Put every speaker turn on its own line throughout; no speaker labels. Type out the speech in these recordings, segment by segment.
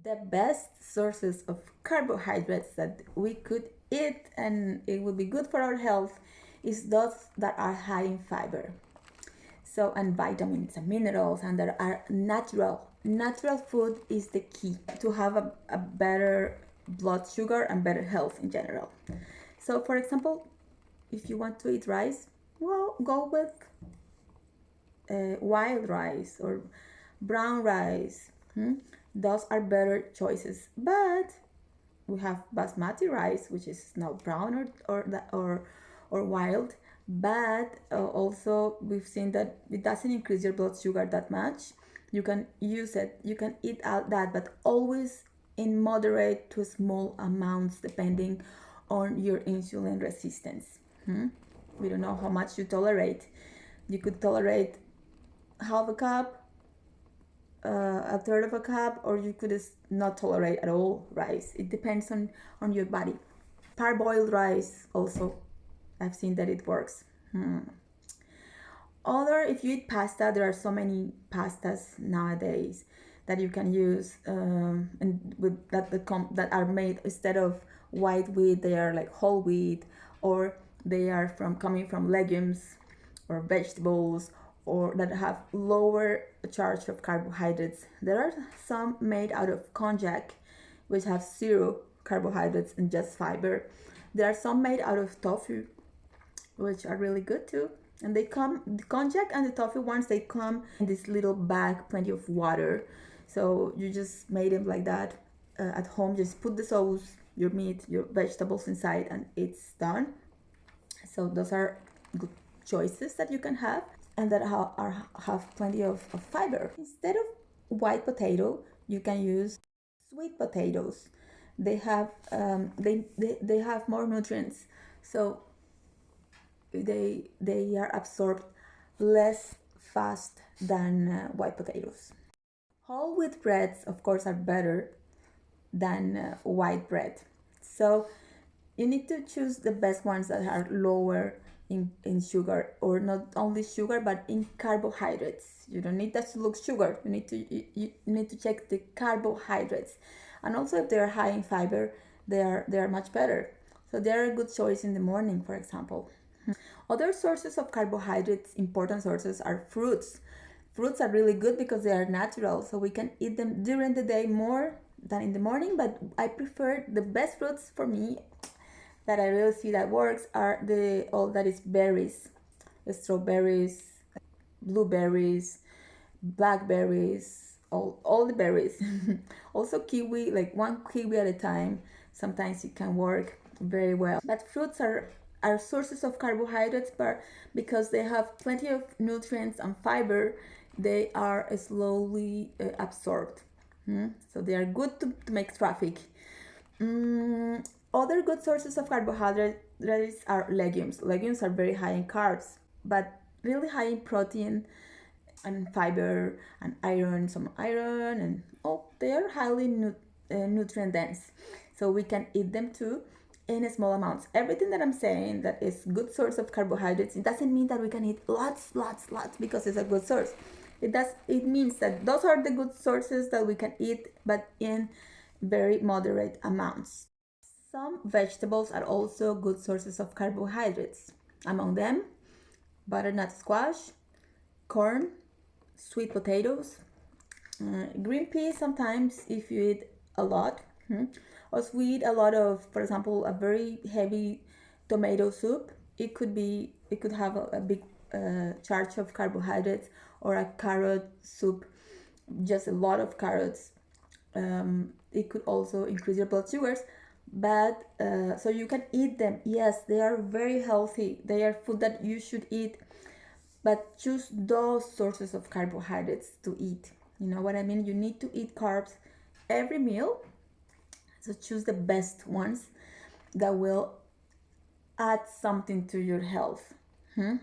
The best sources of carbohydrates that we could eat and it would be good for our health is those that are high in fiber. So, and vitamins and minerals, and that are natural. Natural food is the key to have a better blood sugar and better health in general. So, for example, if you want to eat rice, well, go with wild rice or brown rice. Those are better choices. But we have basmati rice, which is now brown or wild. But also we've seen that it doesn't increase your blood sugar that much. You can use it. You can eat out that, but always in moderate to small amounts, depending on your insulin resistance. We don't know how much you tolerate. You could tolerate half a cup, a third of a cup, or you could not tolerate at all rice. It depends on your body. Parboiled rice also, I've seen that it works. Other, if you eat pasta, there are so many pastas nowadays that you can use, and with that are made instead of white wheat, they are like whole wheat, or they are coming from legumes or vegetables, or that have lower charge of carbohydrates. There are some made out of konjac, which have zero carbohydrates and just fiber. There are some made out of tofu, which are really good too. And the konjac and the tofu ones, they come in this little bag, plenty of water. So you just made them like that at home. Just put the sauce, your meat, your vegetables inside, and it's done. So those are good choices that you can have, and that have plenty of fiber. Instead of white potato, you can use sweet potatoes. They have they have more nutrients, so they are absorbed less fast than white potatoes. Whole wheat breads, of course, are better than white bread. So you need to choose the best ones that are lower in sugar, or not only sugar but in carbohydrates. You don't need that to look sugar. You need to check the carbohydrates, and also if they're high in fiber, they are much better. So they are a good choice in the morning, for example. Other sources of carbohydrates, important sources, are fruits. Fruits are really good because they are natural, so we can eat them during the day more than in the morning. But I prefer, the best fruits for me that I really see that works are all that is berries, strawberries, blueberries, blackberries, all the berries. Also kiwi, like one kiwi at a time. Sometimes it can work very well. But fruits are sources of carbohydrates, but because they have plenty of nutrients and fiber, they are slowly absorbed. So they are good to make traffic. Other good sources of carbohydrates are legumes. Legumes are very high in carbs, but really high in protein and fiber and iron, some iron, and they are highly nutrient dense. So we can eat them too in small amounts. Everything that I'm saying that is good source of carbohydrates, it doesn't mean that we can eat lots because it's a good source. It means that those are the good sources that we can eat, but in very moderate amounts. Some vegetables are also good sources of carbohydrates. Among them, butternut squash, corn, sweet potatoes, green peas sometimes if you eat a lot. Or if we eat a lot of, for example, a very heavy tomato soup, it could have a big charge of carbohydrates, or a carrot soup, just a lot of carrots. It could also increase your blood sugars, but so you can eat them. Yes, they are very healthy. They are food that you should eat, but choose those sources of carbohydrates to eat. You know what I mean? You need to eat carbs every meal, so choose the best ones that will add something to your health, and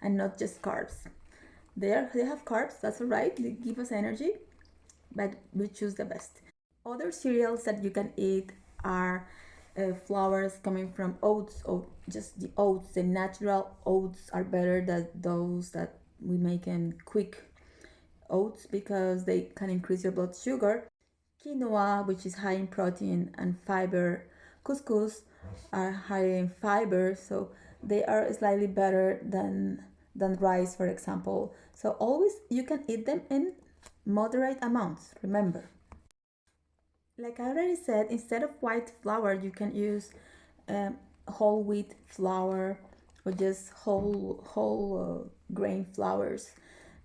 not just carbs. They have carbs, that's all right. They give us energy, but we choose the best. Other cereals that you can eat are flours coming from oats, or just the oats. The natural oats are better than those that we make in quick oats, because they can increase your blood sugar. quinoa, which is high in protein and fiber. Couscous are high in fiber, so they are slightly better than rice, for example. So always you can eat them in moderate amounts. Remember, like I already said, instead of white flour, you can use um, whole wheat flour or just whole grain flours.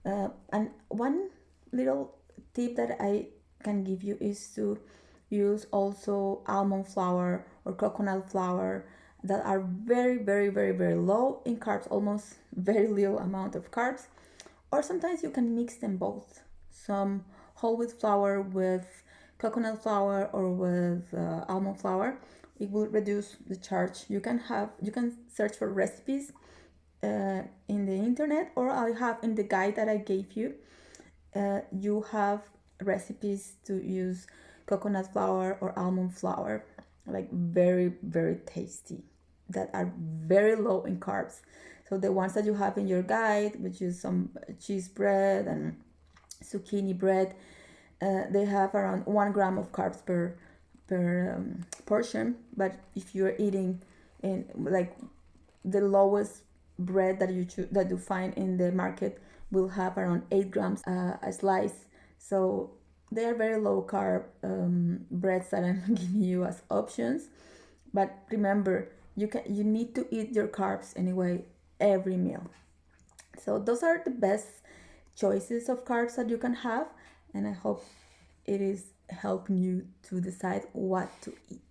And one little tip that I can give you is to use also almond flour or coconut flour that are very low in carbs, almost very little amount of carbs. Or sometimes you can mix them both. Some whole wheat flour with coconut flour or with almond flour. It will reduce the charge. You can search for recipes in the internet, or I have in the guide that I gave you. You have recipes to use coconut flour or almond flour, like very tasty, that are very low in carbs. So the ones that you have in your guide, which is some cheese bread and zucchini bread, they have around 1 gram of carbs per portion. But if you're eating in like the lowest bread that you find in the market will have around 8 grams a slice. So they are very low carb breads that I'm giving you as options. But remember, you need to eat your carbs anyway every meal. So those are the best choices of carbs that you can have, and I hope it is helping you to decide what to eat.